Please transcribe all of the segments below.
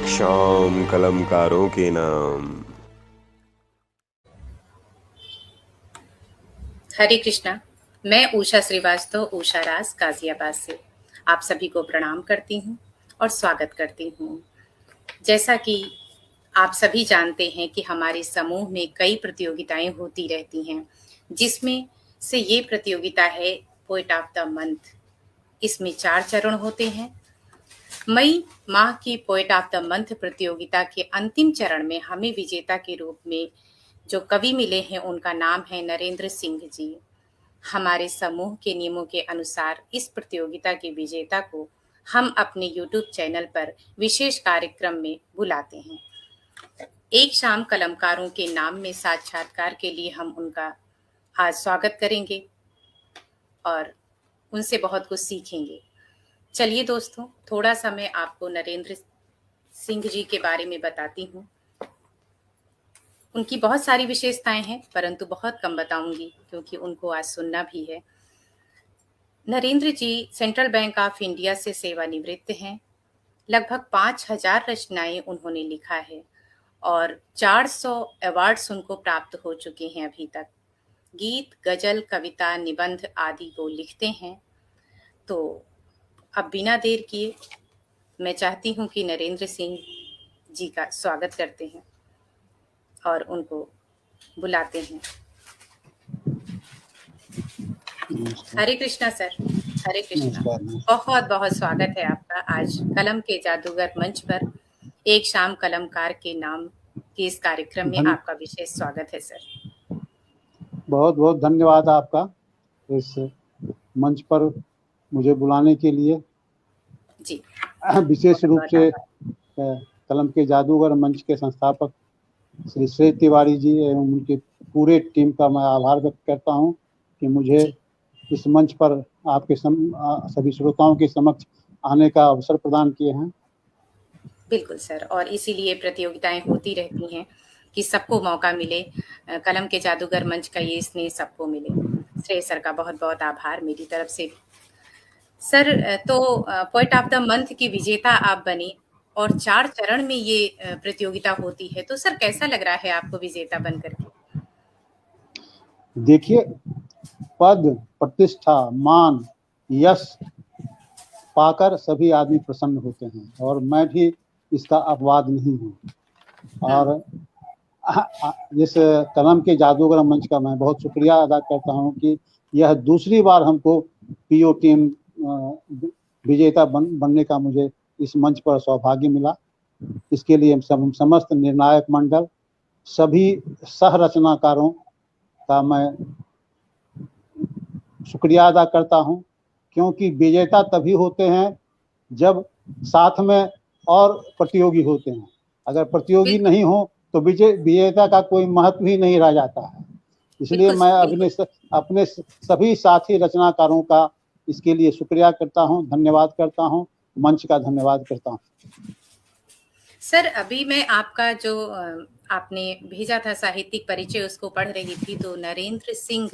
एक शाम कलमकारों के नाम। हरे कृष्णा। मैं उषा श्रीवास्तव उषा राज गाजियाबाद से आप सभी को प्रणाम करती हूँ और स्वागत करती हूँ। जैसा कि आप सभी जानते हैं कि हमारे समूह में कई प्रतियोगिताएं होती रहती हैं, जिसमें से ये प्रतियोगिता है पोएट ऑफ द मंथ। इसमें 4 चरण होते हैं। मई माह की पोएट ऑफ द मंथ प्रतियोगिता के अंतिम चरण में हमें विजेता के रूप में जो कवि मिले हैं उनका नाम है नरेंद्र सिंह जी। हमारे समूह के नियमों के अनुसार इस प्रतियोगिता के विजेता को हम अपने YouTube चैनल पर विशेष कार्यक्रम में बुलाते हैं। एक शाम कलमकारों के नाम में साक्षात्कार के लिए हम उनका आज स्वागत करेंगे और उनसे बहुत कुछ सीखेंगे। चलिए दोस्तों, थोड़ा सा मैं आपको नरेंद्र सिंह जी के बारे में बताती हूँ। उनकी बहुत सारी विशेषताएं हैं, परंतु बहुत कम बताऊंगी क्योंकि उनको आज सुनना भी है। नरेंद्र जी सेंट्रल बैंक ऑफ इंडिया से सेवानिवृत्त हैं। लगभग 5000 रचनाएं उन्होंने लिखा है और 400 अवार्ड्स उनको प्राप्त हो चुके हैं अभी तक। गीत, गजल, कविता, निबंध आदि वो लिखते हैं। तो अब बिना देर किए मैं चाहती हूँ कि नरेंद्र सिंह जी का स्वागत करते हैं और उनको बुलाते हैं। हरे कृष्णा सर। हरे कृष्णा। बहुत बहुत स्वागत है आपका आज कलम के जादूगर मंच पर। एक शाम कलमकार के नाम के इस कार्यक्रम में आपका विशेष स्वागत है सर। बहुत बहुत धन्यवाद आपका इस मंच पर मुझे बुलाने के लिए। जी, विशेष रूप से कलम के जादूगर मंच के संस्थापक श्री श्रेय तिवारी जी एवं उनकी पूरे टीम का मैं आभार व्यक्त करता हूं कि मुझे इस मंच पर आपके सभी श्रोताओं के समक्ष आने का अवसर प्रदान किए हैं। बिल्कुल सर, और इसीलिए प्रतियोगिताएं होती रहती हैं कि सबको मौका मिले। कलम के जादूगर मंच का ये स्नेह सबको मिले। श्रेय सर का बहुत बहुत आभार मेरी तरफ से। सर, तो पोएट ऑफ द मंथ की विजेता आप बनी और 4 चरण में ये प्रतियोगिता होती है, तो सर कैसा लग रहा है आपको विजेता बन करके? देखिए, पद, प्रतिष्ठा, मान, यश पाकर सभी आदमी प्रसन्न होते हैं और मैं भी इसका अपवाद नहीं हूँ। और इस कलम के जादूगर मंच का मैं बहुत शुक्रिया अदा करता हूँ कि यह दूसरी बार हमको पीओ टीम विजेता बनने का मुझे इस मंच पर सौभाग्य मिला। इसके लिए समस्त निर्णायक मंडल, सभी सह रचनाकारों का मैं शुक्रिया अदा करता हूं, क्योंकि विजेता तभी होते हैं जब साथ में और प्रतियोगी होते हैं। अगर प्रतियोगी नहीं हो तो विजेता का कोई महत्व ही नहीं रह जाता है। इसलिए मैं अपने सभी साथी रचनाकारों का इसके लिए शुक्रिया करता हूं, धन्यवाद करता हूं, मंच का धन्यवाद करता हूं। सर, अभी मैं आपका जो आपने भेजा था साहित्यिक परिचय उसको पढ़ रही थी, तो नरेंद्र सिंह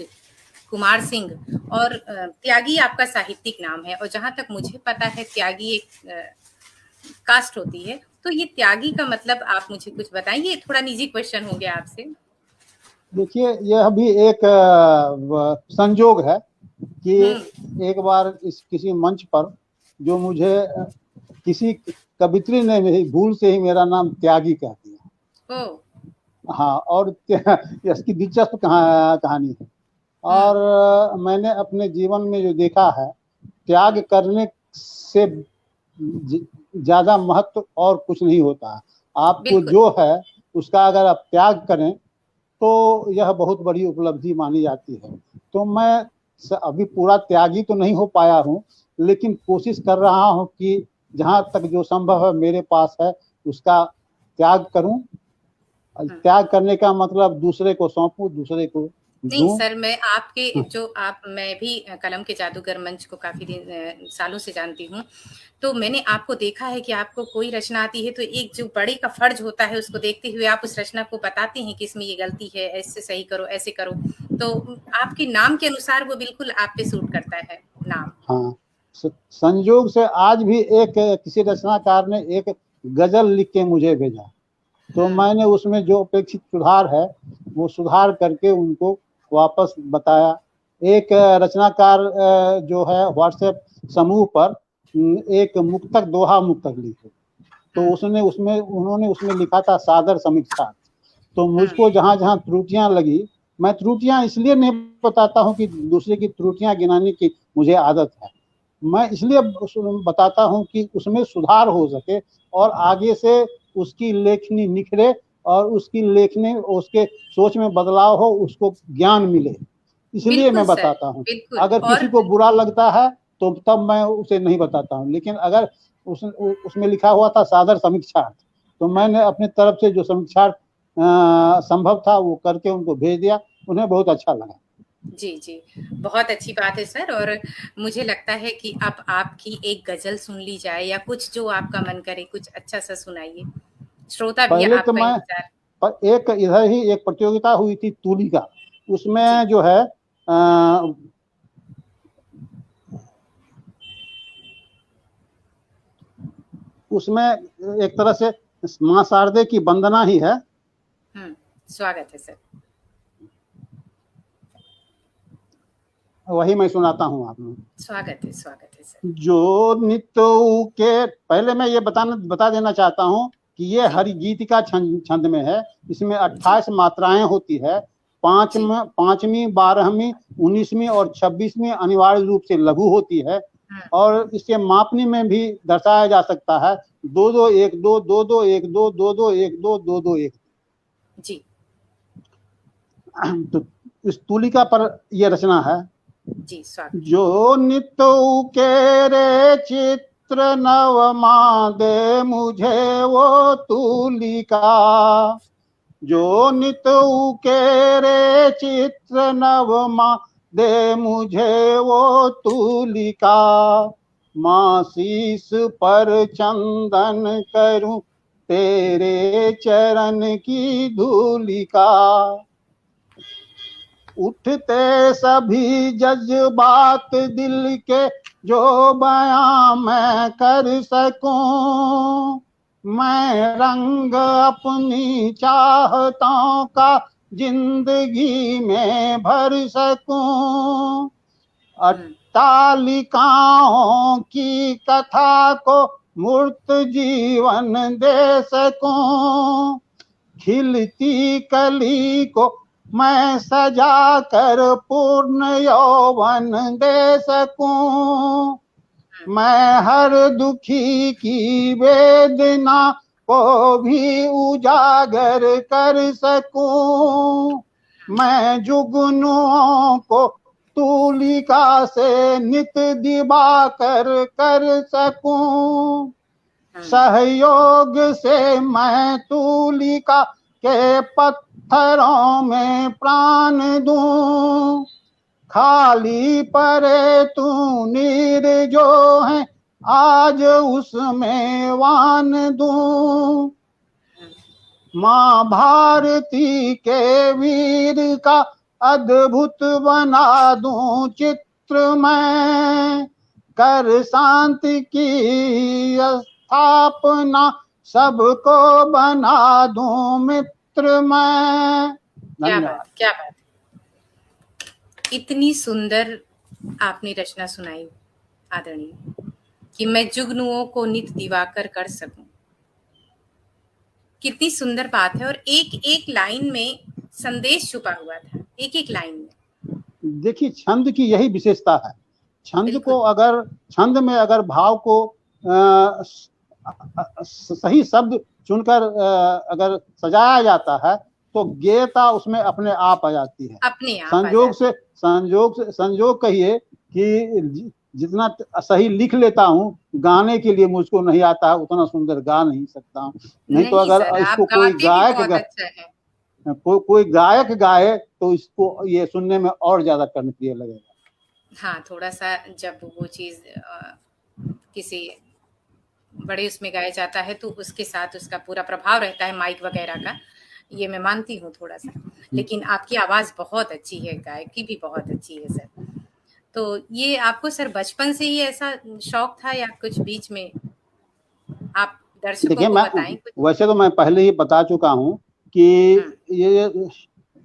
कुमार सिंह और त्यागी आपका साहित्यिक नाम है, और जहां तक मुझे पता है त्यागी एक कास्ट होती है, तो ये त्यागी का मतलब आप मुझे कुछ बताएंगे? थोड़ा निजी क्वेश्चन हो गया आपसे। देखिए, यह भी एक संजोग है कि एक बार किसी मंच पर जो मुझे किसी कवित्री ने भूल से ही मेरा नाम त्यागी कह दिया। हाँ, और इसकी दिलचस्प कहानी है। और मैंने अपने जीवन में जो देखा है, त्याग करने से ज्यादा महत्व और कुछ नहीं होता। आपको जो है उसका अगर आप त्याग करें तो यह बहुत बड़ी उपलब्धि मानी जाती है। तो मैं अभी पूरा त्यागी तो नहीं हो पाया हूँ, लेकिन कोशिश कर रहा हूँ कि जहाँ तक जो संभव है मेरे पास है उसका त्याग करूं। त्याग करने का मतलब दूसरे को सौंपूं, दूसरे को नहीं सर, मैं आपके मैं भी कलम के जादूगर मंच को काफी सालों से जानती हूँ, तो मैंने आपको देखा है कि आपको कोई रचना आती है तो एक जो बड़े का फर्ज होता है उसको देखते हुए आप उस रचना को बताते हैं कि इसमें ये गलती है, ऐसे सही करो, ऐसे करो। तो आपके नाम के अनुसार वो बिल्कुल आप पे सूट करता है नाम। हाँ, संयोग से आज भी एक किसी रचनाकार ने एक गजल लिख के मुझे भेजा। तो मैंने उसमें जो अपेक्षित सुधार है वो सुधार करके उनको वापस बताया। एक रचनाकार जो है व्हाट्सएप समूह पर एक मुक्तक, दोहा मुक्तक लिखे, तो उन्होंने उसमें लिखा था सादर समीक्षा। तो मुझको जहां जहां त्रुटियां लगी, मैं त्रुटियां इसलिए नहीं बताता हूं कि दूसरे की त्रुटियां गिनाने की मुझे आदत है, मैं इसलिए बताता हूं कि उसमें सुधार हो सके और आगे से उसकी लेखनी निखरे और उसकी लेखनी, उसके सोच में बदलाव हो, उसको ज्ञान मिले, इसलिए मैं बताता हूं। अगर किसी को बुरा लगता है तो तब मैं उसे नहीं बताता हूं, लेकिन अगर उसमें लिखा हुआ था सादर समीक्षार्थ, तो मैंने अपने तरफ से जो समीक्षार्थ संभव था वो करके उनको भेज दिया, उन्हें बहुत अच्छा लगा। जी, जी, बहुत अच्छी बात है सर। और मुझे लगता है कि अब आपकी एक गज़ल सुन ली जाए या कुछ जो आपका मन करे, कुछ अच्छा-सा सुनाइए। श्रोता भी पहले तो आपका मैं इंतज़ार। एक इधर ही एक प्रतियोगिता हुई थी तूलिका, उसमें जो है उसमें एक तरह से मां शारदे की वंदना ही है। स्वागत है सर। वही मैं सुनाता हूँ आपको। स्वागत है सर। जो नित्य के, पहले मैं ये बता देना चाहता हूँ कि ये हरिगीतिका छंद में है। इसमें 28 मात्राएं होती है। 5वीं, 12वीं, 19वीं और 26वीं अनिवार्य रूप से लघु होती है और इसके मापनी में भी दर्शाया जा सकता है 2-2-1-2, 2-2-1-2, 2-2-1-2, 2-2-1। जी। तो इस तूलिका पर यह रचना है। जी, स्वागत। जो नित उकेरे चित्र नवमा दे मुझे वो तूलिका, जो नित उकेरे चित्र नवमा दे मुझे वो तूलिका, माँ शीस पर चंदन करूं तेरे चरण की धूलिका, उठते सभी जज्बात दिल के जो बयां मैं कर सकूं, मैं रंग अपनी चाहतों का जिंदगी में भर सकूं, अट्टालिकाओं की कथा को मूर्त जीवन दे सकूं, खिलती कली को मैं सजा कर पूर्ण यौवन दे सकूं, मैं हर दुखी की वेदना को भी उजागर कर सकूं, मैं जुगनुओं को तूलिका से नित दिवाकर कर सकूं, सहयोग से मैं तूलिका के पत्थरों में प्राण दूं, खाली परे तू नीर जो है आज उसमें वान दूं, माँ भारती के वीर का अद्भुत बना दूं चित्र मैं, कर शांति की स्थापना सबको बना दूं मित्र मैं। धन्यवाद। क्या बात। इतनी सुंदर आपने रचना सुनाई आदरणीय, कि मैं जुगनुओं को नित दिवाकर कर सकूं। कितनी सुंदर बात है। और एक एक लाइन में संदेश छुपा हुआ था, एक एक लाइन में। देखिए, छंद की यही विशेषता है। छंद को अगर, छंद में अगर भाव को सही शब्द चुनकर अगर सजाया जाता है तो गेयता उसमें अपने आप आ जाती है। अपने आप संयोग कहिए कि जितना सही लिख लेता हूँ, गाने के लिए मुझको नहीं आता है, उतना सुंदर गा नहीं सकता हूँ। नहीं तो अगर इसको कोई गायक गाए तो इसको ये सुनने में और ज्यादा कर्णप्रिय लगेगा। हाँ, थोड़ा सा जब वो चीज किसी बड़े उसमें गाया जाता है तो उसके साथ उसका पूरा प्रभाव रहता है माइक वगैरह का, ये मैं मानती हूँ थोड़ा सा। लेकिन आपकी आवाज बहुत अच्छी है, गायकी भी बहुत अच्छी है सर। तो ये आपको सर बचपन से ही ऐसा शौक था या कुछ बीच में आप दर्शकों देखिए, को मैं बताएं कुछ। वैसे तो मैं पहले ही बता चुका हूँ कि ये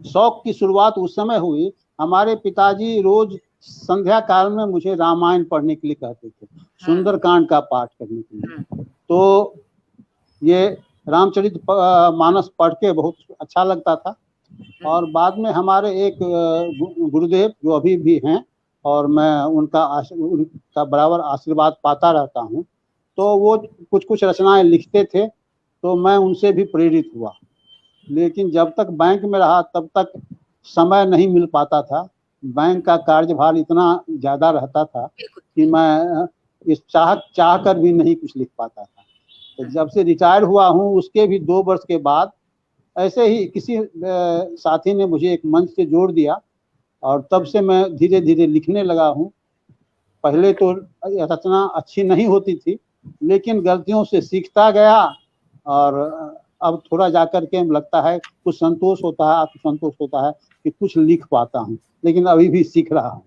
शौक की शुरुआत उस समय हुई। हमारे पिताजी रोज संध्या काल में मुझे रामायण पढ़ने के लिए कहते थे, सुंदरकांड का पाठ करने के लिए। तो ये रामचरित मानस पढ़ के बहुत अच्छा लगता था। और बाद में हमारे एक गुरुदेव जो अभी भी हैं, और मैं उनका बराबर आशीर्वाद पाता रहता हूँ, तो वो कुछ कुछ रचनाएं लिखते थे, तो मैं उनसे भी प्रेरित हुआ। लेकिन जब तक बैंक में रहा तब तक समय नहीं मिल पाता था। बैंक का कार्यभार इतना ज्यादा रहता था कि मैं इस चाह कर भी नहीं कुछ लिख पाता था। तो जब से रिटायर हुआ हूँ, उसके भी 2 वर्ष के बाद ऐसे ही किसी साथी ने मुझे एक मंच से जोड़ दिया, और तब से मैं धीरे धीरे लिखने लगा हूँ। पहले तो रचना अच्छी नहीं होती थी, लेकिन गलतियों से सीखता गया, और अब थोड़ा जाकर के लगता है, कुछ संतोष होता है, आत्मसंतोष होता है कि कुछ लिख पाता हूँ, लेकिन अभी भी सीख रहा हूँ।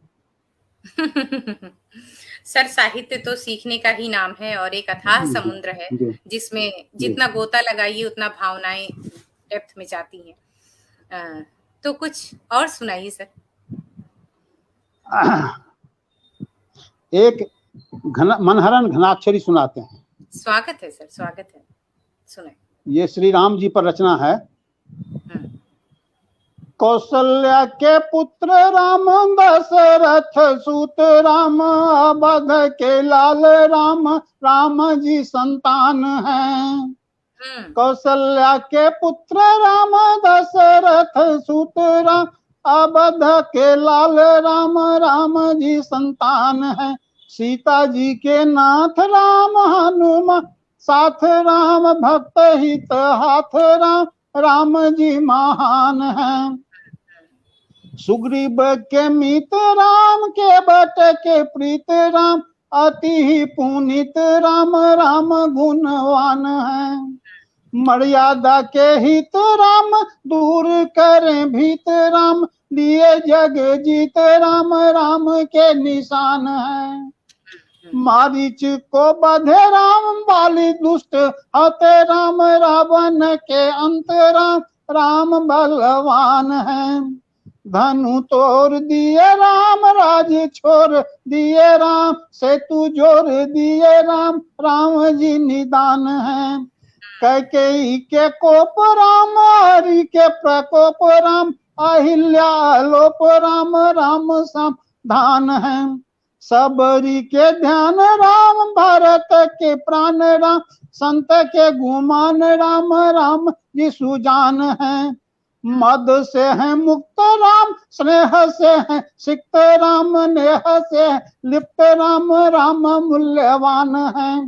सर, साहित्य तो सीखने का ही नाम है और एक अथाह समुद्र है, जिसमें जितना गोता लगाइए उतना भावनाएं डेप्थ में जाती हैं। तो कुछ और सुनाइए सर। एक मनहरन घनाक्षरी सुनाते हैं। स्वागत है सर, स्वागत है, सुनाए। ये श्री राम जी पर रचना है। कौशल्या के पुत्र राम, दशरथ सूत राम, अवध के लाल राम, राम जी संतान हैं। कौशल्या के पुत्र राम, दशरथ सूत राम, अवध के लाल राम, राम जी संतान हैं। सीता जी के नाथ राम, हनुमान साथ राम, भक्त हित हाथ राम, राम जी महान हैं। सुग्रीव के मित राम, के बट के प्रीत राम, अति ही पुनीत राम, राम गुणवान हैं। मर्यादा के हित राम, दूर करें भीत राम, लिए जग जीत राम, राम के निशान हैं। मारीच को बधे राम, बाली दुष्ट हते राम, रावण के अंत राम, राम बलवान हैं। धनु तोड़ दिए राम, राज छोड़ दिए राम, सेतु जोड़ दिए राम, राम जी निदान हैं। कैकेयी के कोप राम, हरि के प्रकोप राम, अहिल्या लोप राम, राम सावधान हैं। सबरी के ध्यान राम, भरत के प्राण राम, संत के गुमान राम, राम जी सुजान हैं। मद से है मुक्त राम, स्नेह से है सिक्त राम, नेह से लिप्त राम, राम मूल्यवान है।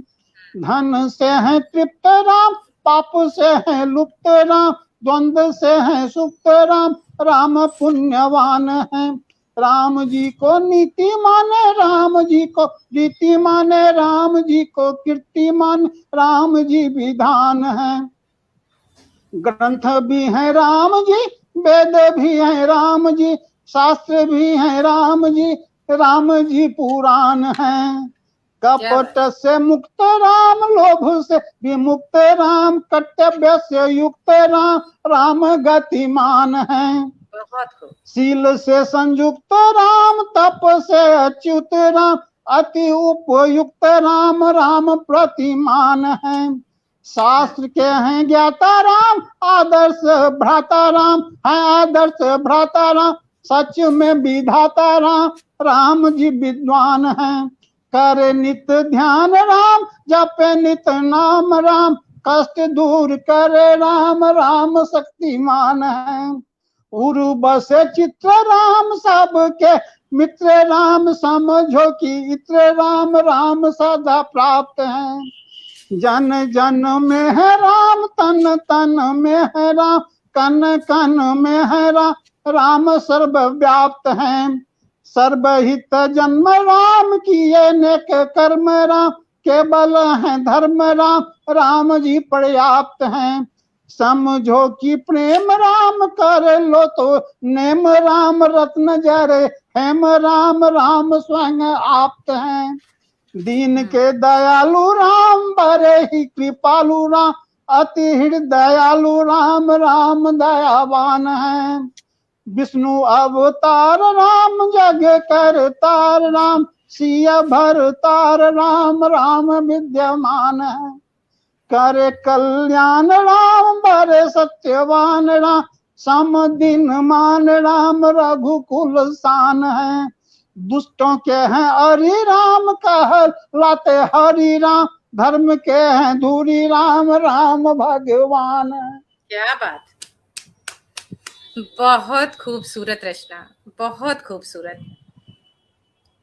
धन से है तृप्त राम, पाप से है लुप्त राम, द्वंद्व से है सुप्त राम, राम पुण्यवान है। राम जी को नीति माने, राम जी को रीति माने, राम जी को कीर्ति मान, राम जी विधान है। ग्रंथ भी है राम जी, वेद भी है राम जी, शास्त्र भी है राम जी पुराण है। कपट से मुक्त राम, लोभ से विमुक्त राम, कर्तव्य से युक्त राम, राम गतिमान है। शील से संयुक्त राम, तप से अच्युत राम, अति उपयुक्त राम, राम प्रतिमान है। शास्त्र के हैं ज्ञाता राम, आदर्श भ्राता राम है, आदर्श भ्राता राम, सच में विधाता राम, राम जी विद्वान है। करे नित ध्यान राम, जपे नित नाम राम, कष्ट दूर करे राम, राम शक्तिमान है। उर्व से चित्र राम, सबके मित्र राम, समझो कि इत्र राम, राम सदा प्राप्त है। जन जन में है राम, तन तन में है राम, कन कन में है राम, राम सर्वव्याप्त है। सर्वहित जन्म राम, किए नेक कर्म राम, केवल है धर्म राम, राम जी पर्याप्त हैं। समझो कि प्रेम राम, कर लो तो नेम राम, रत्न जरे हेम राम, राम स्वयं आप्त हैं। दीन के दयालु राम बड़े ही कृपालु राम, अति हृदयालु राम, राम दयावान है। विष्णु अवतार राम, जग करतार राम, सिया भरतार राम, राम विद्यमान है। करे कल्याण राम, बड़े सत्यवान राम, सम दिन मान राम, रघुकुल शान है। दुष्टों के हैं हरि राम, कह लाते हरि राम, धर्म के हैं धूरी राम, राम भगवान है। क्या बात, बहुत खूबसूरत रचना, बहुत खूबसूरत।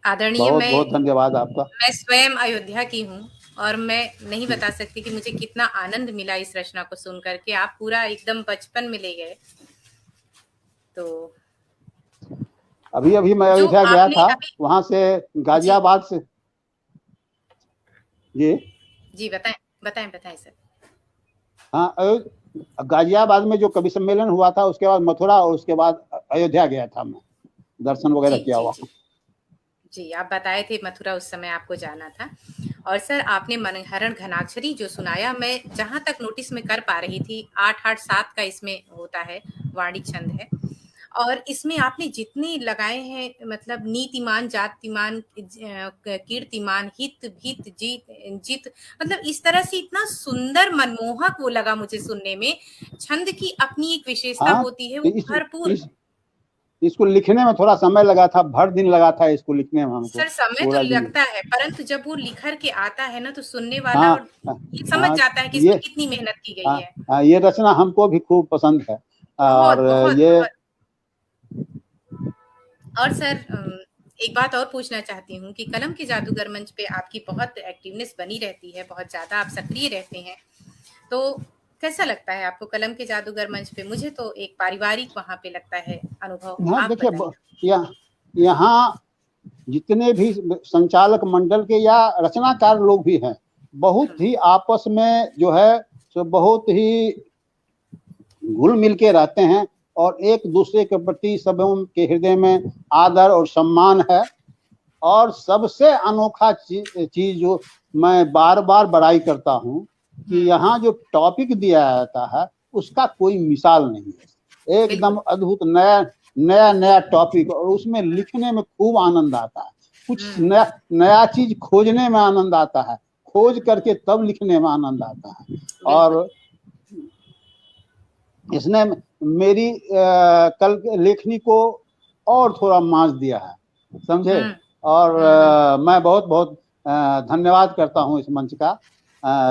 आदरणीय, बहुत बहुत धन्यवाद आपका। मैं स्वयं अयोध्या की हूँ और मैं नहीं बता सकती कि मुझे कितना आनंद मिला इस रचना को सुन करके। आप पूरा एकदम बचपन में ले गए। तो अभी अभी मैं अयोध्या गया था, वहां से गाजियाबाद से। जी बताएं बताएं बताएं सर। हाँ, गाजियाबाद में जो कवि सम्मेलन हुआ था, उसके बाद मथुरा और उसके बाद अयोध्या गया था मैं, दर्शन वगैरह किया हुआ। जी, आप बताए थे मथुरा उस समय आपको जाना था। और सर, आपने मनहरण घनाक्षरी जो सुनाया, मैं जहां तक नोटिस में कर पा रही थी, 8-8-7 का इसमें होता है, वाणी छंद है। और इसमें आपने जितने लगाए हैं, मतलब नीतिमान, जातिमान, कीर्तिमान, हित भीत जीत, मतलब इस तरह से इतना सुंदर मनमोहक वो लगा मुझे सुनने में। छंद की अपनी एक विशेषता होती है, वो भरपूर। इसको लिखने में थोड़ा समय लगा था, भर दिन लगा था इसको लिखने में हमको। सर, समय तो लगता है, परंतु जब वो लिखर के आता है ना, तो सुनने वाला ये समझ जाता है कि इसमें कितनी मेहनत की गई है। ये रचना हमको भी खूब पसंद है। और ये और सर, एक बात और पूछना चाहती हूँ कि कलम के जादूगर मंच पे आपकी बहुत एक्टिवनेस बनी रहती है, बहुत ज्यादा आप सक्रिय रहते हैं। तो कैसा लगता है आपको कलम के जादूगर मंच पे? मुझे तो एक पारिवारिक वहाँ पे लगता है अनुभव। हाँ, देखिए, यहाँ जितने भी संचालक मंडल के या रचनाकार लोग भी हैं, बहुत ही आपस में जो है सो बहुत ही घुल मिल के रहते हैं और एक दूसरे के प्रति सबों के हृदय में आदर और सम्मान है। और सबसे अनोखा चीज जो मैं बार बार बड़ाई करता हूँ कि यहाँ जो टॉपिक दिया जाता है उसका कोई मिसाल नहीं है, एकदम अद्भुत नया टॉपिक, और उसमें लिखने में खूब आनंद आता है। कुछ नया चीज खोजने में आनंद आता है, खोज करके तब लिखने में आनंद आता है। और इसने मेरी कल लेखनी को और थोड़ा मांझ दिया है, समझे। और मैं बहुत बहुत धन्यवाद करता हूँ इस मंच का,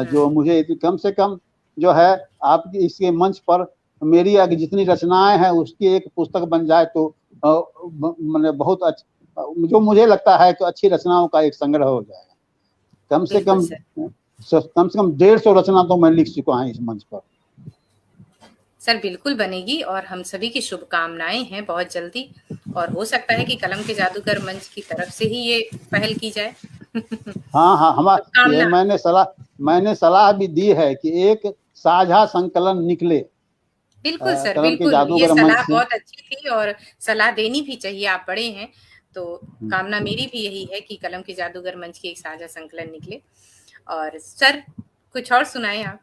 जो मुझे कम से कम जो है आपकी इसके मंच पर मेरी जितनी रचनाएं हैं उसकी एक पुस्तक बन जाए तो मैंने बहुत अच्छा, जो मुझे लगता है कि अच्छी रचनाओं का एक संग्रह हो जाएगा। कम से कम 150 रचना तो मैं लिख चुका हूँ इस मंच पर। सर, बिल्कुल बनेगी और हम सभी की शुभकामनाएं हैं बहुत जल्दी। और हो सकता है कि कलम के जादूगर मंच की तरफ से ही ये पहल की जाए। हाँ, हमारे मैंने सलाह भी दी है कि एक साझा संकलन निकले। बिल्कुल सर, बिल्कुल, ये सलाह बहुत अच्छी थी और सलाह देनी भी चाहिए। आप बड़े हैं तो कामना मेरी भी यही है कि कलम के जादूगर मंच की एक साझा संकलन निकले। और सर, कुछ और सुनाएं आप।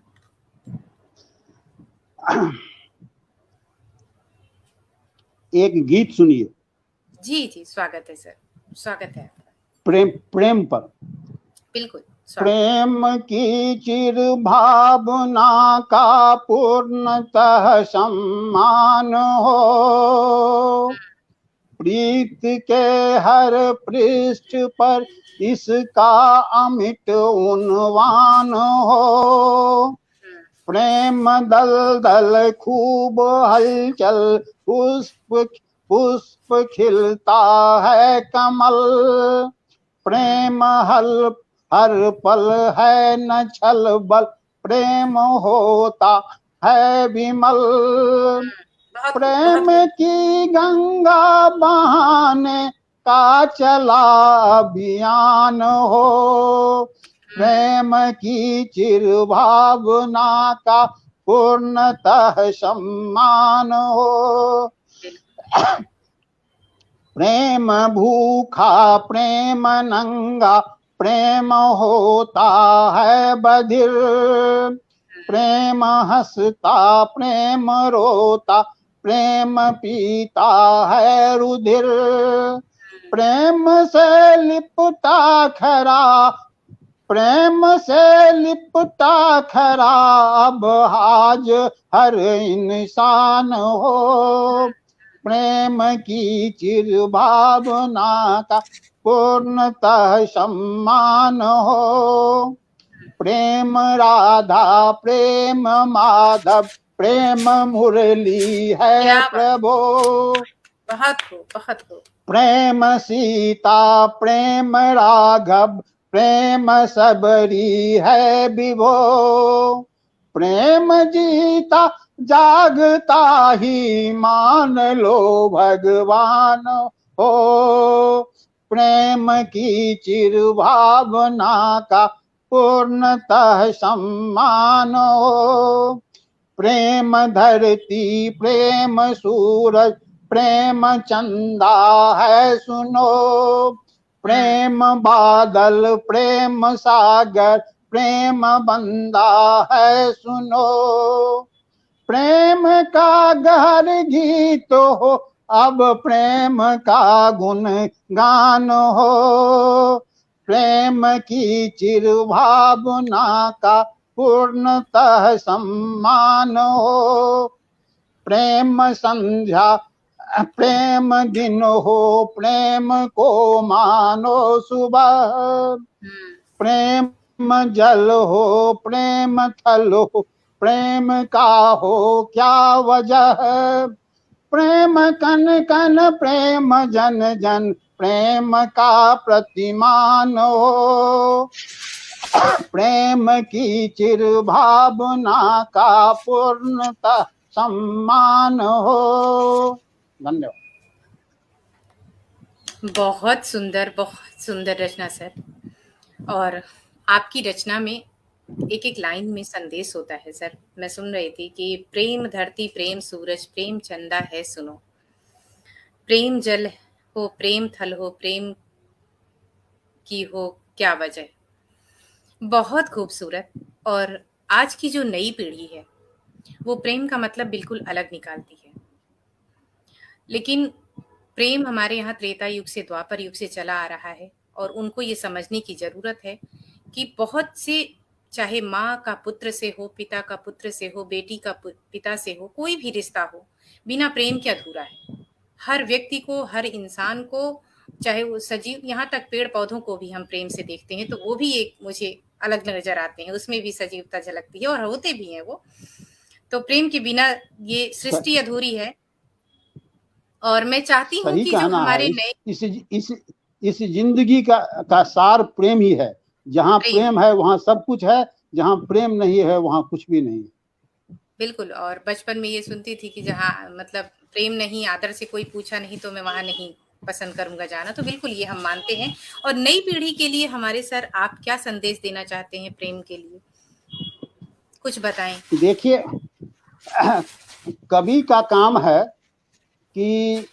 एक गीत सुनिए। जी, स्वागत है सर, स्वागत है। प्रेम पर। बिल्कुल। प्रेम की चिर भावना का पूर्णतः सम्मान हो, प्रीत के हर पृष्ठ पर इसका अमिट उन्वान हो। प्रेम दल दल खूब हलचल, पुष्प खिलता है कमल। प्रेम हर पल है न छल बल, प्रेम होता है विमल। प्रेम की गंगा बहाने का चला अभियान हो, प्रेम की चिर भावना का पूर्णतः सम्मान हो। प्रेम भूखा, प्रेम नंगा, प्रेम होता है बधिर, प्रेम हंसता प्रेम रोता, प्रेम पीता है रुधिर, प्रेम से लिपटा खरा, प्रेम से लिपटा खरा, अब आज हर इंसान हो, प्रेम की चिर भावना का पूर्णतः सम्मान हो, प्रेम राधा प्रेम माधव प्रेम मुरली है प्रभु, बहुत खूब बहुत खूब। प्रेम सीता प्रेम राघव प्रेम सबरी है विभो, प्रेम जीता जागता ही मान लो भगवान हो, प्रेम की चिर भावना का पूर्णतः सम्मान हो, प्रेम धरती प्रेम सूरज प्रेम चंदा है सुनो, प्रेम बादल प्रेम सागर प्रेम बंदा है सुनो, प्रेम का गहर गीत हो अब प्रेम का गुण गान हो, प्रेम की चिर भावना का पूर्णतः सम्मान हो, प्रेम संध्या प्रेम दिन हो प्रेम को मानो सुबह, प्रेम जल हो प्रेम थल हो प्रेम का हो क्या वजह, प्रेम कन कन प्रेम जन जन प्रेम का प्रतिमान हो, प्रेम की चिर भावना का पूर्णतः सम्मान हो। धन्यवाद। बहुत सुंदर रचना सर। और आपकी रचना में एक एक लाइन में संदेश होता है सर। मैं सुन रही थी कि प्रेम धरती प्रेम सूरज प्रेम चंदा है सुनो, प्रेम जल हो प्रेम थल हो प्रेम की हो क्या वजह। बहुत खूबसूरत। और आज की जो नई पीढ़ी है वो प्रेम का मतलब बिल्कुल अलग निकालती है, लेकिन प्रेम हमारे यहाँ त्रेता युग से द्वापर युग से चला आ रहा है और उनको ये समझने की जरूरत है कि बहुत से, चाहे माँ का पुत्र से हो, पिता का पुत्र से हो, बेटी का पिता से हो, कोई भी रिश्ता हो, बिना प्रेम के अधूरा है। हर व्यक्ति को, हर इंसान को, चाहे वो सजीव, यहाँ तक पेड़ पौधों को भी हम प्रेम से देखते हैं तो वो भी एक मुझे अलग नजर आते हैं, उसमें भी सजीवता झलकती है और होते भी हैं वो। तो प्रेम के बिना ये सृष्टि अधूरी है। और मैं चाहती हूँ कि जो हमारे नए इस जिंदगी का सार प्रेम ही है। जहाँ प्रेम है वहाँ सब कुछ है, जहाँ प्रेम नहीं है वहाँ कुछ भी नहीं। बिल्कुल। और बचपन में ये सुनती थी कि जहाँ मतलब प्रेम नहीं, आदर से कोई पूछा नहीं तो मैं वहां नहीं पसंद करूंगा जाना। तो बिल्कुल ये हम मानते हैं। और नई पीढ़ी के लिए हमारे सर आप क्या संदेश देना चाहते हैं प्रेम के लिए, कुछ बताएं। देखिए, कवि का काम है कि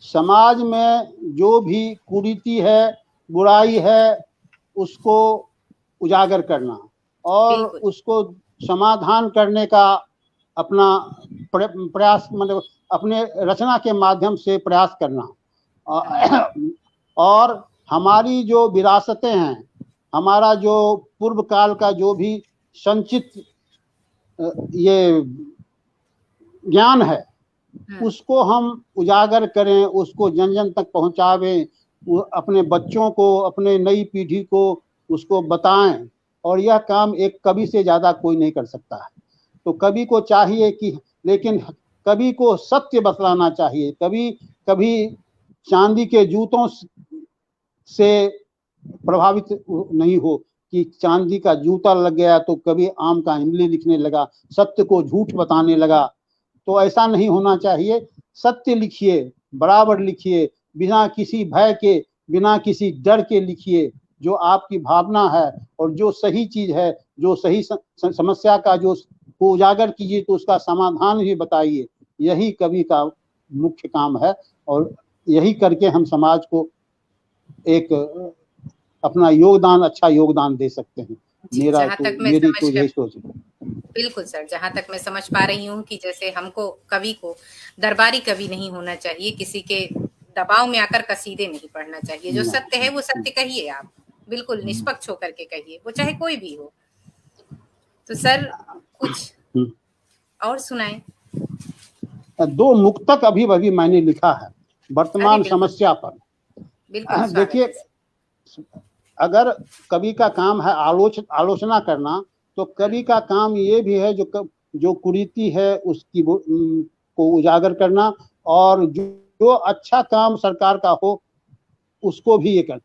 समाज में जो भी कुरीति है, बुराई है, उसको उजागर करना और उसको समाधान करने का अपना प्रयास, मतलब अपने रचना के माध्यम से प्रयास करना। और हमारी जो विरासतें हैं, हमारा जो पूर्व काल का जो भी संचित ये ज्ञान है उसको हम उजागर करें, उसको जन जन तक पहुंचावें, अपने बच्चों को, अपने नई पीढ़ी को उसको बताएं। और यह काम एक कवि से ज्यादा कोई नहीं कर सकता है। तो कवि को चाहिए कि, लेकिन कवि को सत्य बतलाना चाहिए। कभी चांदी के जूतों से प्रभावित नहीं हो कि चांदी का जूता लग गया तो कभी आम का इमली लिखने लगा, सत्य को झूठ बताने लगा। तो ऐसा नहीं होना चाहिए। सत्य लिखिए, बराबर लिखिए, बिना किसी भय के, बिना किसी डर के लिखिए। जो आपकी भावना है और जो सही चीज है, जो सही समस्या का जो को उजागर कीजिए तो उसका समाधान भी बताइए। यही कवि का मुख्य काम है और यही करके हम समाज को एक अपना योगदान, अच्छा योगदान दे सकते हैं। मेरा जहाँ तो तक मैं मेरी समझ तो कर यही सोच है। बिल्कुल सर, जहाँ तक मैं समझ पा रही हूँ कि जैसे हमको कवि को दरबारी कवि नहीं होना चाहिए, किसी के दबाव में आकर कसीदे नहीं पढ़ना चाहिए। जो सत्य है वो सत्य कहिए आप, बिल्कुल निष्पक्ष होकर के कहिए, वो चाहे कोई भी हो। तो सर कुछ और सुनाएं। 2 मुक्तक अभी अभी मैंने लिखा है वर्तमान बिल्कुल समस्या पर। बिल्कुल स्वागत देखिए, है। अगर कवि का काम है आलोचना करना, तो कवि का काम ये भी है जो कुरीति है उसकी को उजागर करना, और जो अच्छा काम सरकार का हो उसको भी ये कर।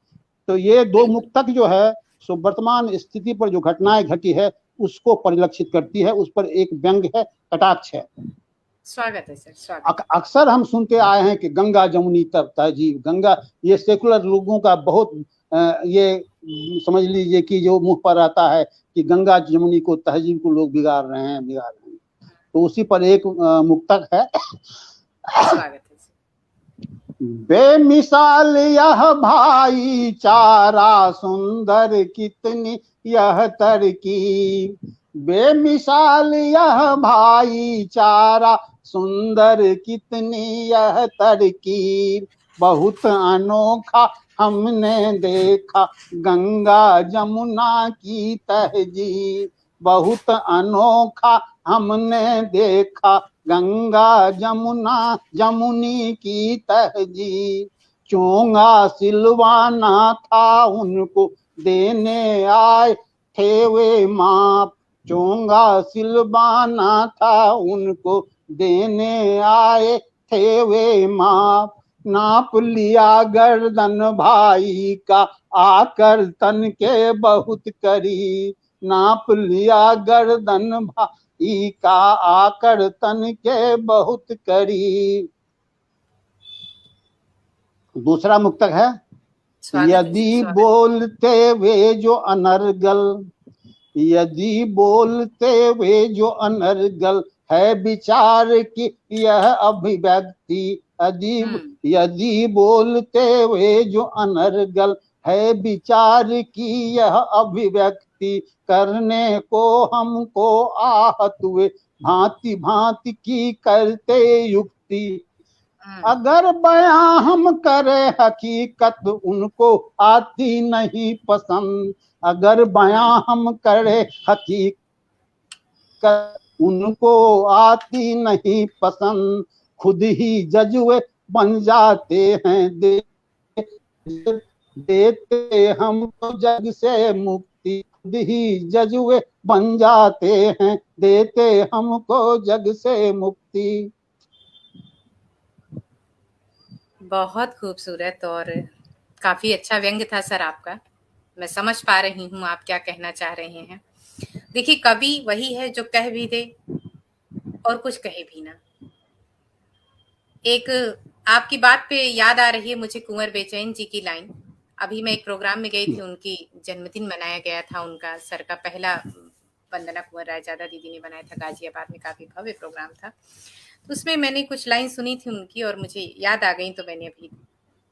तो ये 2 मुक्तक जो है सो वर्तमान स्थिति पर जो घटनाएं घटी है उसको परिलक्षित करती है। उस पर एक व्यंग है, कटाक्ष है। स्वागत है सर, स्वागत। अक्सर हम सुनते आए हैं कि गंगा जमुनी तब तहजीब, गंगा, ये सेकुलर लोगों का बहुत ये समझ लीजिए कि जो मुंह पर आता है कि गंगा जमुनी को, तहजीब को लोग बिगाड़ रहे हैं। तो उसी पर एक मुक्तक है। स्वागत है सर। बेमिसाल यह भाईचारा, सुंदर कितनी यह तरकीब। बेमिसाल यह भाईचारा, सुंदर कितनी यह तरकीब। बहुत अनोखा हमने देखा गंगा जमुना की तहजीब। बहुत अनोखा हमने देखा गंगा जमुना जमुनी की तहजीब। चोंगा सिलवाना था उनको, देने आए थे वे माप। चोंगा सिलवाना था उनको, देने आए थे वे माप। नाप लिया गर्दन भाई का, आकर तन के बहुत करीब। नाप लिया गर्दन भाई का, आकर तन के बहुत करीब। दूसरा मुक्तक है। यदि बोलते वे जो अनर्गल, यदि बोलते वे जो अनर्गल, है विचार की यह अभिव्यक्ति। यदि बोलते वे जो अनर्गल, है विचार की यह अभिव्यक्ति। करने को हमको आहत हुए, भांति भांति की करते युक्ति। अगर बयां हम करे हकीकत, उनको आती नहीं पसंद। अगर बयां हम करे हकीकत, उनको आती नहीं पसंद। खुद ही जजुए बन जाते हैं, देते हमको जग से मुक्ति। खुद ही जजुए बन जाते हैं, देते हमको जग से मुक्ति। बहुत खूबसूरत और काफी अच्छा व्यंग था सर आपका। मैं समझ पा रही हूँ आप क्या कहना चाह रहे हैं। देखिए, कवि वही है जो कह भी दे और कुछ कहे भी ना। एक आपकी बात पे याद आ रही है मुझे कुंवर बेचैन जी की लाइन। अभी मैं एक प्रोग्राम में गई थी, उनकी जन्मदिन मनाया गया था उनका। सर का पहला वंदना कुंवर रायजादा दीदी ने बनाया था गाजियाबाद में, काफी भव्य प्रोग्राम था। तो उसमें मैंने कुछ लाइन सुनी थी उनकी और मुझे याद आ गई, तो मैंने अभी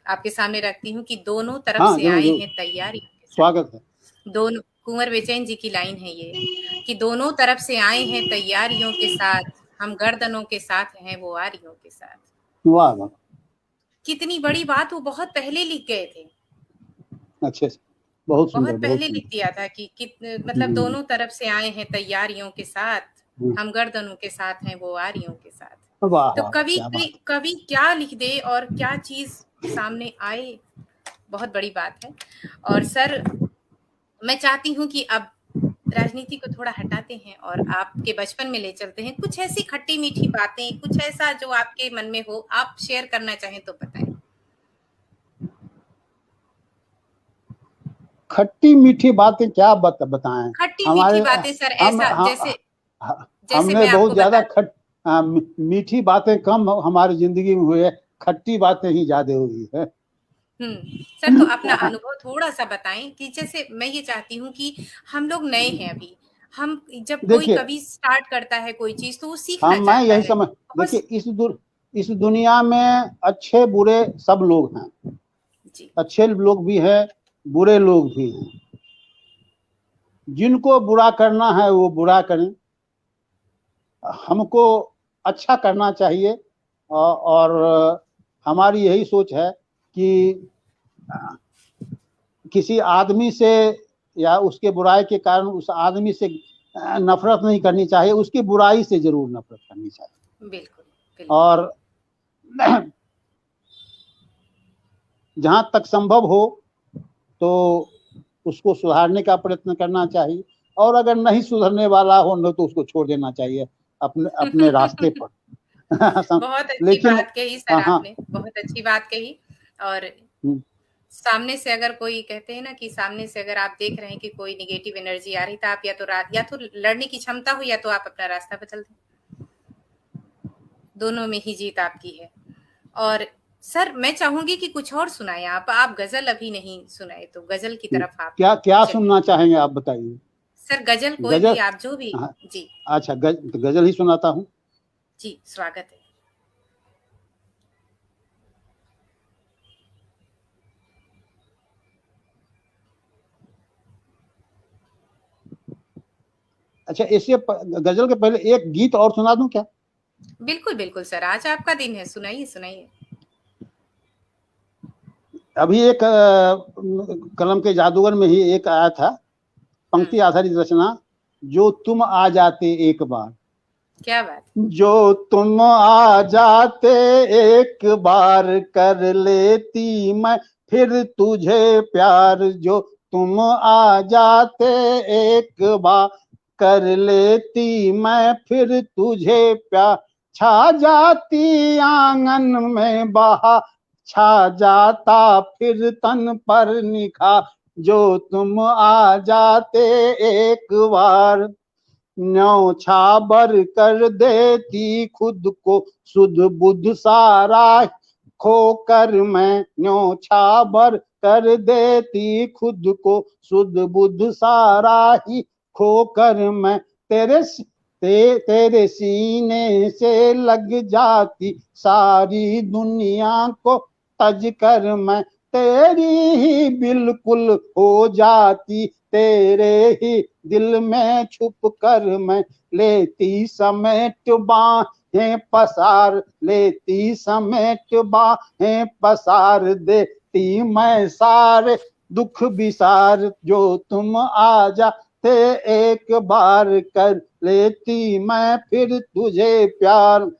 आपके सामने रखती हूँ कि दोनों तरफ से आए हैं तैयारी। स्वागत है। दोनों, कुंवर बेचैन जी की लाइन है ये कि दोनों तरफ से आए हैं तैयारियों के साथ, हम गर्दनों के साथ हैं वो आरियों के साथ। वाह वाह, कितनी बड़ी बात, वो बहुत पहले लिख गए थे। अच्छे से, बहुत सुंदर, बहुत पहले लिख दिया था कि मतलब दोनों तरफ से आए हैं तैयारियों के साथ, हम गर्दनों के साथ हैं वो आरियों के साथ। तो कवि क्या लिख दे और क्या चीज सामने आए, बहुत बड़ी बात है। और सर मैं चाहती हूँ कि अब राजनीति को थोड़ा हटाते हैं और आपके बचपन में ले चलते हैं। कुछ ऐसी खट्टी मीठी बातें, कुछ ऐसा जो आपके मन में हो, आप शेयर करना चाहें तो बताएं। खट्टी मीठी बातें क्या बताएं? खट्टी मीठी बातें सर, ऐसा जैसे हमने बहुत ज्यादा मीठी बातें कम हमारी जिंदगी में हुई है, खट्टी बातें ही ज्यादा हुई है। सर तो अपना अनुभव थोड़ा सा बताएं कि जैसे मैं ये चाहती हूँ कि हम लोग नए हैं अभी, हम जब कोई कवि स्टार्ट करता है कोई चीज तो वो सीखना चाहता है। मैं यही समझ, देखिए इस दुनिया में अच्छे बुरे सब लोग हैं। अच्छे लोग भी हैं बुरे लोग भी हैं। जिनको बुरा करना है वो बुरा करें, हमको अच्छा करना चाहिए। और हमारी यही सोच है कि किसी आदमी से या उसके बुराई के कारण उस आदमी से नफरत नहीं करनी चाहिए, उसकी बुराई से जरूर नफरत करनी चाहिए। बिल्कुल, बिल्कुल। और जहां तक संभव हो तो उसको सुधारने का प्रयत्न करना चाहिए, और अगर नहीं सुधरने वाला हो न तो उसको छोड़ देना चाहिए अपने अपने रास्ते पर। बहुत अच्छी लेकिन बात कही सर हाँ हाँ। आपने, बहुत अच्छी बात कही। और सामने से अगर कोई, कहते हैं ना कि सामने से अगर आप देख रहे हैं कि कोई नेगेटिव एनर्जी आ रही, तो आप या तो लड़ने की क्षमता हो या तो आप अपना रास्ता बदल दें। दोनों में ही जीत आपकी है। और सर मैं चाहूंगी कि कुछ और सुनाएं आप गजल अभी नहीं सुनाए, तो गजल की तरफ आप क्या क्या चलिए। सुनना चाहेंगे आप बताइए। सर गजल कोई भी, गजल, आप जो भी। हाँ, जी अच्छा गजल ही सुनाता हूँ। जी, स्वागत है। अच्छा, इससे गजल के पहले एक गीत और सुना दूं क्या? बिल्कुल बिल्कुल सर, आज आपका दिन है, सुनाइए सुनाइए। अभी एक कलम के जादूगर में ही एक आया था, पंक्ति आधारित रचना, जो तुम आ जाते एक बार। क्या बात। जो तुम आ जाते एक बार, कर लेती मैं फिर तुझे प्यार। जो तुम आ जाते एक बार, कर लेती मैं फिर तुझे प्यार। छा जाती आंगन में बहा, छा जाता फिर तन पर निखा। जो तुम आ जाते एक बार, न्यौछावर कर देती खुद को सुध बुध सारा। खोकर मैं न्यौछावर कर देती खुद को सुध बुध सारा ही। खोकर मैं तेरे सीने से लग जाती सारी दुनिया को तज कर। मैं तेरी ही बिल्कुल हो जाती, तेरे ही दिल में छुप कर मैं लेती समेट बाहें पसार। लेती समेट बाहें पसार, देती मैं सारे दुख विसार। जो तुम आ जाते एक बार, कर लेती मैं फिर तुझे प्यार।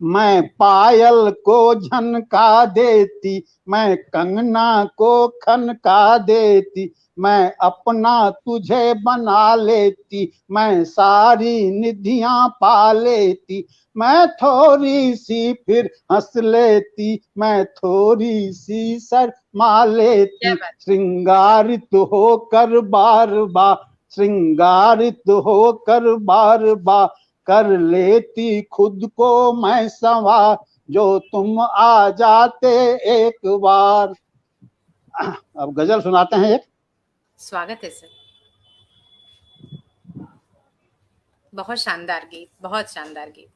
मैं पायल को झनका देती, मैं कंगना को खनका देती। मैं अपना तुझे बना लेती, मैं सारी निधियां पा लेती। मैं थोड़ी सी फिर हंस लेती, मैं थोड़ी सी शर्मा लेती। श्रृंगारित होकर बार बार, श्रृंगारित होकर बार बार कर लेती खुद को मैं संवार। जो तुम आ जाते एक बार। अब गजल सुनाते हैं एक। स्वागत है सर। बहुत शानदार गीत, बहुत शानदार गीत।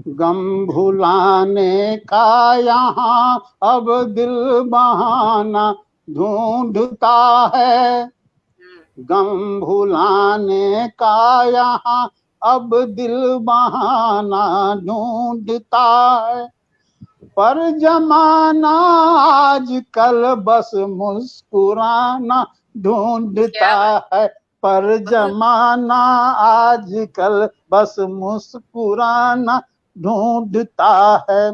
गम भुलाने का यहाँ अब दिल बहाना ढूंढता है। गम भुलाने का यहाँ अब दिल बहाना ढूंढता है। पर जमाना आजकल बस मुस्कुराना ढूंढता है। पर जमाना आजकल बस मुस्कुराना ढूंढता है।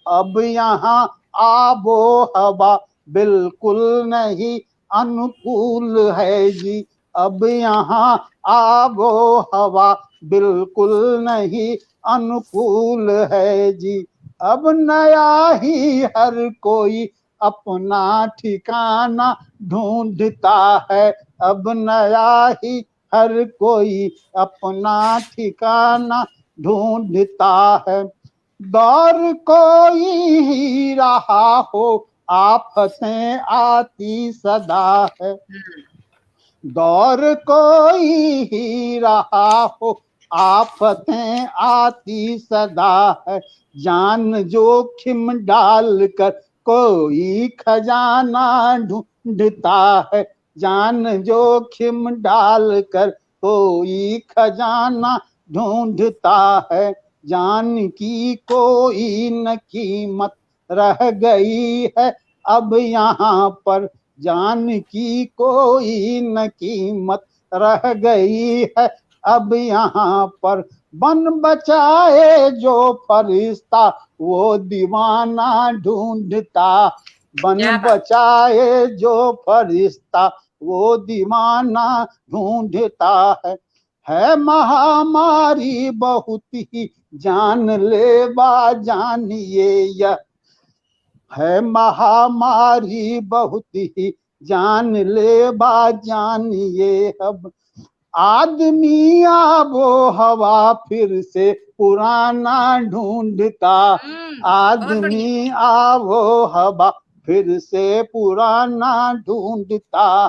अब यहाँ आबो हवा बिल्कुल नहीं अनुकूल है जी। अब यहाँ आबो हवा बिल्कुल नहीं अनुकूल है जी। अब नया ही हर कोई अपना ठिकाना ढूंढता है। अब नया ही हर कोई अपना ठिकाना ढूंढता है। दौर कोई ही रहा हो, आफतें आती सदा है। दौर कोई ही रहा हो, आफतें आती सदा है, जान जोखिम डाल कर कोई खजाना ढूंढता है, जान जोखिम डाल कर कोई खजाना ढूंढता है, जान की कोई न कीमत रह गई है अब यहाँ पर, जान की कोई न कीमत रह गई है अब यहाँ पर, बन बचाए जो फरिश्ता वो दीवाना ढूंढता, बन क्या बात। बचाए जो फरिश्ता वो दीवाना ढूंढता है महामारी बहुत ही जानलेवा जानिए यह, है महामारी बहुत ही जानलेवा जानिए अब, आदमी आबो हवा फिर से पुराना ढूंढता, बहुत बढ़िया। आदमी आबो हवा फिर से पुराना ढूंढता,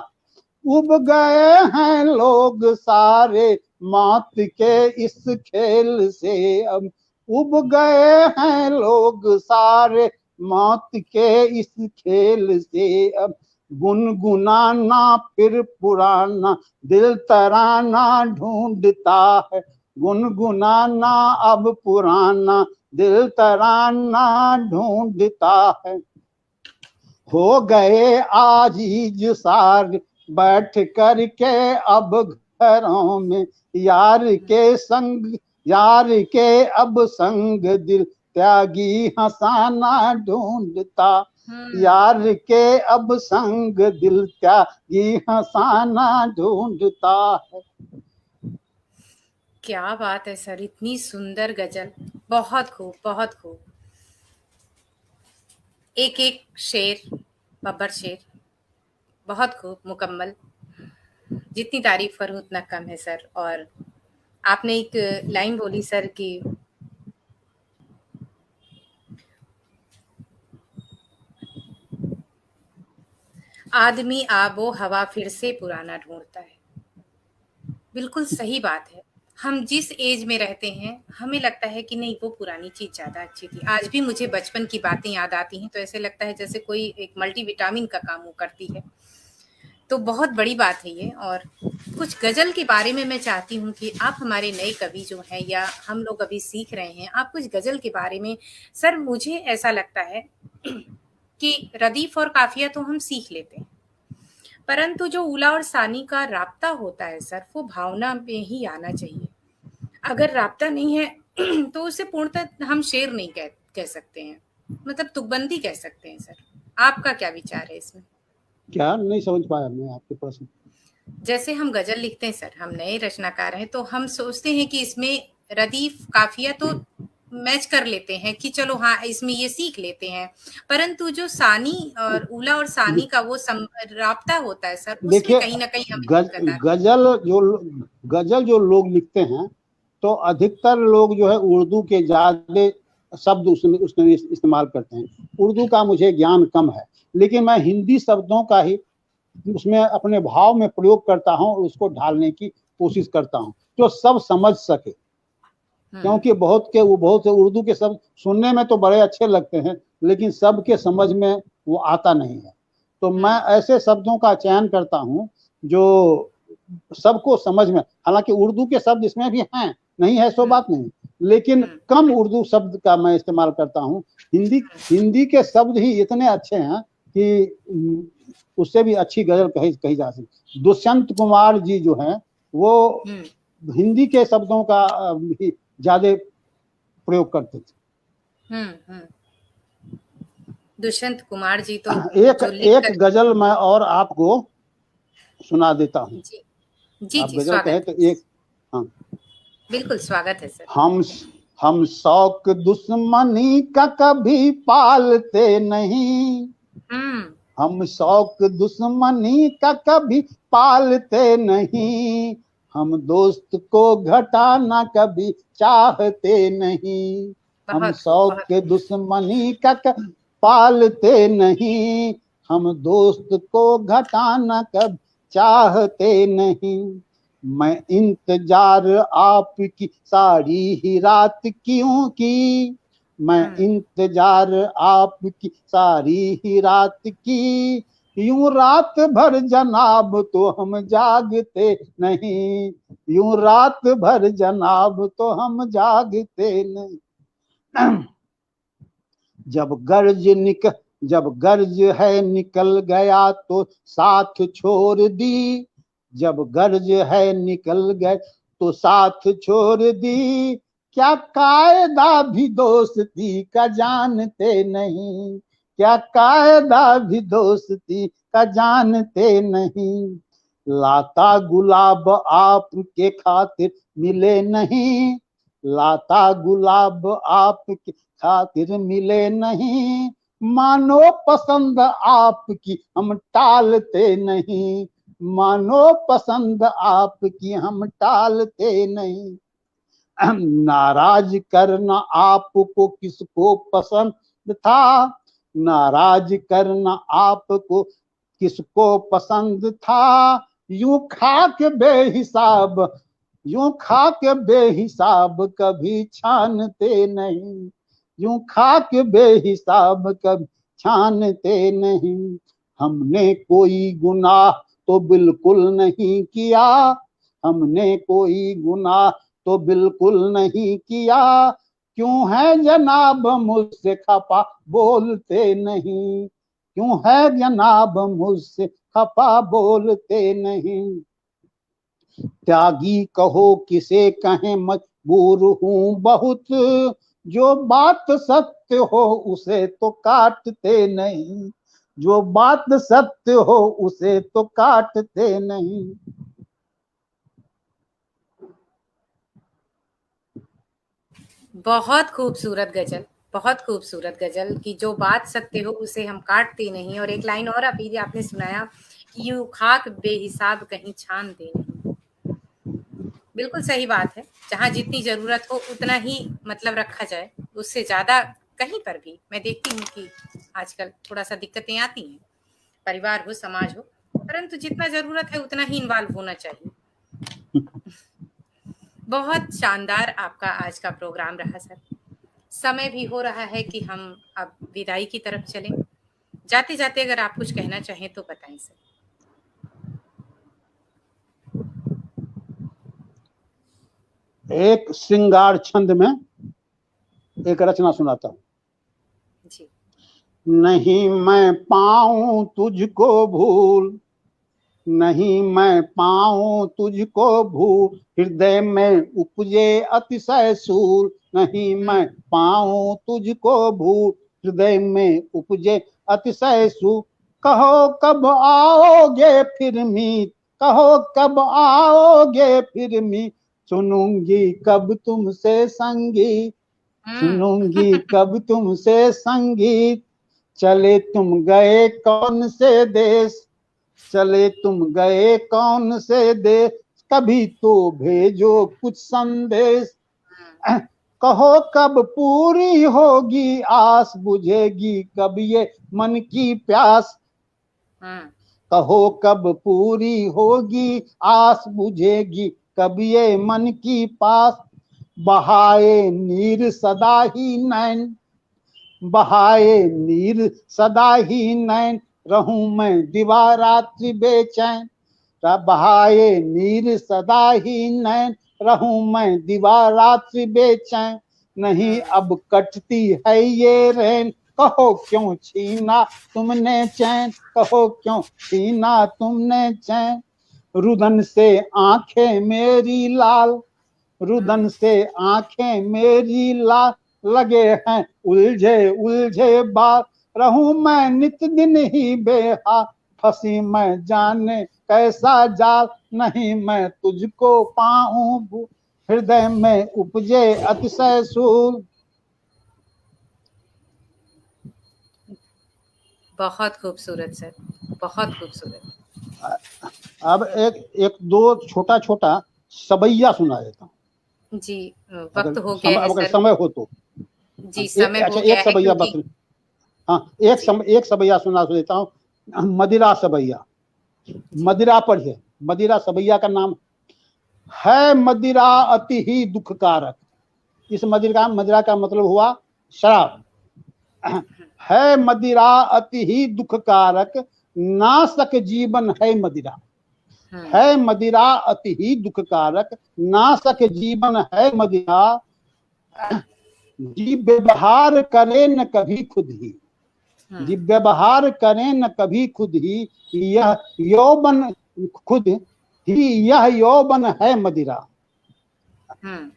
उब गए हैं लोग सारे मौत के इस खेल से अब, उब गए हैं लोग सारे मौत के इस खेल से अब, गुनगुनाना फिर पुराना दिल तराना ढूंढता है, गुनगुनाना अब पुराना दिल तराना ढूंढता है, हो गए आजीज सारे बैठ कर के अब घरों में, यार के अब संग दिल त्यागी हंसाना ढूंढता, यार के अब संग दिल त्यागी हंसाना ढूंढता है। क्या बात है सर, इतनी सुंदर गजल, बहुत खूब, बहुत खूब। एक एक शेर बब्बर शेर बहुत खूब, मुकम्मल, जितनी तारीफ करूं उतना कम है सर। और आपने एक लाइन बोली सर कि आदमी आबो हवा फिर से पुराना ढूंढता है। बिल्कुल सही बात है। हम जिस एज में रहते हैं हमें लगता है कि नहीं वो पुरानी चीज ज्यादा अच्छी थी। आज भी मुझे बचपन की बातें याद आती हैं तो ऐसे लगता है जैसे कोई एक मल्टीविटामिन का काम वो करती है। तो बहुत बड़ी बात है ये। और कुछ गजल के बारे में मैं चाहती हूँ कि आप हमारे नए कवि जो हैं या हम लोग अभी सीख रहे हैं, आप कुछ गजल के बारे में। सर मुझे ऐसा लगता है कि रदीफ और काफिया तो हम सीख लेते हैं, परंतु जो उला और सानी का राब्ता होता है सर, वो भावना में ही आना चाहिए। अगर राब्ता नहीं है तो उसे पूर्णतः हम शेर नहीं कह सकते हैं, मतलब तुकबंदी कह सकते हैं। सर आपका क्या विचार है इसमें? क्या नहीं समझ पाया मैं आपके प्रश्न। जैसे हम गजल लिखते हैं सर, हम नए रचनाकार हैं तो हम सोचते हैं कि इसमें रदीफ काफिया तो मैच कर लेते हैं कि चलो हाँ इसमें ये सीख लेते हैं, परंतु जो सानी और उला और सानी का वो राब्ता होता है सर, उसमें देखिए कहीं ना कहीं हमें दिक्कत आती गजल जो लोग लिखते हैं तो अधिकतर लोग जो है उर्दू के ज्यादा शब्द उसमें इस्तेमाल करते हैं। उर्दू का मुझे ज्ञान कम है, लेकिन मैं हिंदी शब्दों का ही उसमें अपने भाव में प्रयोग करता हूँ और उसको ढालने की कोशिश करता हूँ जो सब समझ सके। क्योंकि बहुत से उर्दू के शब्द सुनने में तो बड़े अच्छे लगते हैं लेकिन सबके समझ में वो आता नहीं है। तो मैं ऐसे शब्दों का चयन करता हूँ जो सबको समझ में, हालांकि उर्दू के शब्द इसमें भी हैं, नहीं है सो बात नहीं, लेकिन कम उर्दू शब्द का मैं इस्तेमाल करता हूँ। हिंदी के शब्द ही इतने अच्छे हैं कि उससे भी अच्छी गजल कही जा सकती। दुष्यंत कुमार जी जो हैं वो हिंदी के शब्दों का भी ज्यादा प्रयोग करते थे। दुष्यंत कुमार जी तो एक गजल मैं और आपको सुना देता हूँ। जी आप जी, गजल कहे तो एक, हाँ बिल्कुल स्वागत है सर। हम शौक दुश्मनी का कभी पालते नहीं, हम शौक दुश्मनी का कभी पालते नहीं, हम दोस्त को घटाना कभी चाहते नहीं, हम शौक दुश्मनी का पालते नहीं, हम दोस्त को घटाना कभी चाहते नहीं। मैं इंतजार आपकी सारी ही रात क्यों की, मैं इंतजार आपकी सारी ही रात की, यूं रात भर जनाब तो हम जागते नहीं, यूं रात भर जनाब तो हम जागते नहीं। जब गर्ज है निकल गया तो साथ छोड़ दी, जब गर्ज है निकल गए तो साथ छोड़ दी, क्या कायदा भी दोस्ती का जानते नहीं, क्या कायदा भी दोस्ती का जानते नहीं। लाता गुलाब आपके खातिर मिले नहीं, लाता गुलाब आपके खातिर मिले नहीं, मानो पसंद आपकी हम टालते नहीं, मानो पसंद आपकी हम टालते नहीं। नाराज करना आपको किसको पसंद था, नाराज करना आपको किसको पसंद था, यूं खा के बेहिसाब, यूं खा के बेहिसाब कभी छानते नहीं, यूं खा के बेहिसाब कभी छानते नहीं। हमने कोई गुनाह तो बिल्कुल नहीं किया, हमने कोई गुनाह तो बिल्कुल नहीं किया, क्यों है जनाब मुझसे खफा बोलते नहीं, क्यों है जनाब मुझसे खफा बोलते नहीं। त्यागी कहो किसे कहें मजबूर हूँ बहुत, जो बात सत्य हो उसे तो काटते नहीं, जो बात सत्य हो उसे तो काटते नहीं। बहुत खूबसूरत गजल, बहुत खूबसूरत गजल कि जो बात सत्य हो उसे हम काटते नहीं। और एक लाइन और अभी आपने सुनाया कि यूं खाक बेहिसाब कहीं छानते नहीं। बिल्कुल सही बात है, जहाँ जितनी जरूरत हो उतना ही मतलब रखा जाए, उससे ज्यादा कहीं पर भी मैं देखती हूँ कि आजकल थोड़ा सा दिक्कतें आती हैं, परिवार हो समाज हो, परंतु जितना जरूरत है उतना ही इन्वॉल्व होना चाहिए। बहुत शानदार आपका आज का प्रोग्राम रहा सर। समय भी हो रहा है कि हम अब विदाई की तरफ चलें। जाते जाते अगर आप कुछ कहना चाहें तो बताएं सर। एक श्रृंगार छंद में एक रचना सुनाता हूँ। जी। नहीं मैं पाऊं तुझको भूल, नहीं मैं पाऊं तुझको भूल, हृदय में उपजे अतिशय सूल, नहीं मैं पाऊं तुझको भूल, हृदय में उपजे अतिशय सूल। कहो कब आओगे फिर मीत, कहो कब आओगे फिर मीत, सुनूंगी कब तुमसे संगीत, सुनूंगी कब तुमसे संगीत। चले तुम गए कौन से देश, चले तुम गए कौन से देश, कभी तो भेजो कुछ संदेश। कहो कब पूरी होगी आस, बुझेगी कब ये मन की प्यास, कहो कब पूरी होगी आस, बुझेगी कब ये मन की पास। बहाए नीर सदा ही नैन, बहाए नीर सदा ही नैन, रहूं मैं दिवा रात्रि बेचैन, बहाए नीर सदा ही नैन, रहूं मैं दिवा रात्रि बेचैन। नहीं अब कटती है ये रैन, कहो क्यों छीना तुमने चैन, कहो क्यों छीना तुमने चैन। रुदन से आंखें मेरी लाल, रुदन से आंखें मेरी लाल, लगे हैं उलझे उलझे बाल, रहूं मैं नित दिन ही बेहाल, फंसी मैं जाने कैसा जाल। नहीं मैं तुझको पाऊं हृदय में उपजे अतिशय सूल। बहुत खूबसूरत सर, बहुत खूबसूरत। अब एक दो छोटा छोटा सबैया सुना देता हूँ जी, वक्त हो गया है अगर सर। समय हो तो। जी, समय अच्छा हो गया एक है सबैया क्योंकि हाँ एक सबैया सुना देता हूँ, मदिरा सबैया। मदिरा पढ़िए, मदिरा सबैया का नाम है। मदिरा अति ही दुखकारक। इस मदिरा का मतलब हुआ शराब। है मदिरा अति ही दुखकारक, नाशक जीवन है मदिरा। है मदिरा अति ही दुखकारक, नाशक जीवन है मदिरा। जी व्यवहार करे न कभी खुद ही, जी व्यवहार करे न कभी खुद ही, यह यौवन खुद ही, यह यौवन है मदिरा।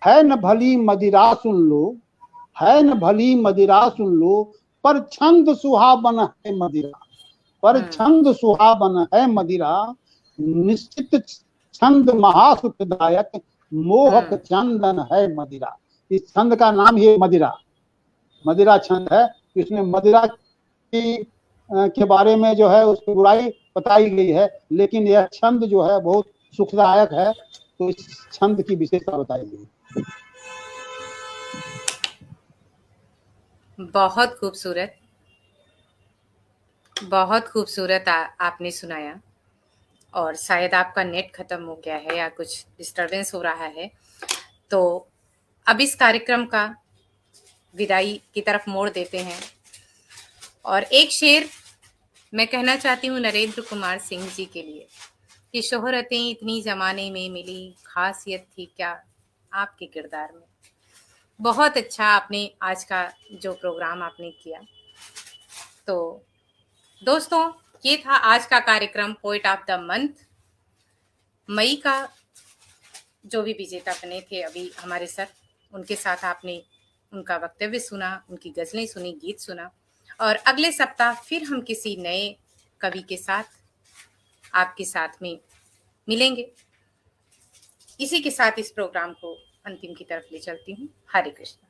है न भली मदिरा सुन लो, है न भली मदिरा सुन लो, पर छंद सुहावन है मदिरा। पर छंद सुहावन है मदिरा, निश्चित छंद महासुखदायक, मोहक चंदन है मदिरा। इस छंद का नाम ही मदिरा, मदिरा छंद है। इसमें मदिरा के बारे में जो है उसकी बुराई बताई गई है, लेकिन यह छंद जो है बहुत सुखदायक है, तो इस छंद की विशेषता बताई गई। बहुत खूबसूरत, बहुत खूबसूरत आपने सुनाया। और शायद आपका नेट खत्म हो गया है या कुछ डिस्टरबेंस हो रहा है, तो अब इस कार्यक्रम का विदाई की तरफ मोड़ देते हैं। और एक शेर मैं कहना चाहती हूँ नरेंद्र कुमार सिंह जी के लिए कि शोहरतें इतनी जमाने में मिली, खासियत थी क्या आपके किरदार में। बहुत अच्छा आपने आज का जो प्रोग्राम आपने किया। तो दोस्तों, ये था आज का कार्यक्रम पोएट ऑफ द मंथ। मई का जो भी विजेता बने थे अभी हमारे सर, उनके साथ आपने उनका वक्तव्य सुना, उनकी गजलें सुनी, गीत सुना। और अगले सप्ताह फिर हम किसी नए कवि के साथ आपके साथ में मिलेंगे। इसी के साथ इस प्रोग्राम को अंतिम की तरफ ले चलती हूँ। हरे कृष्ण।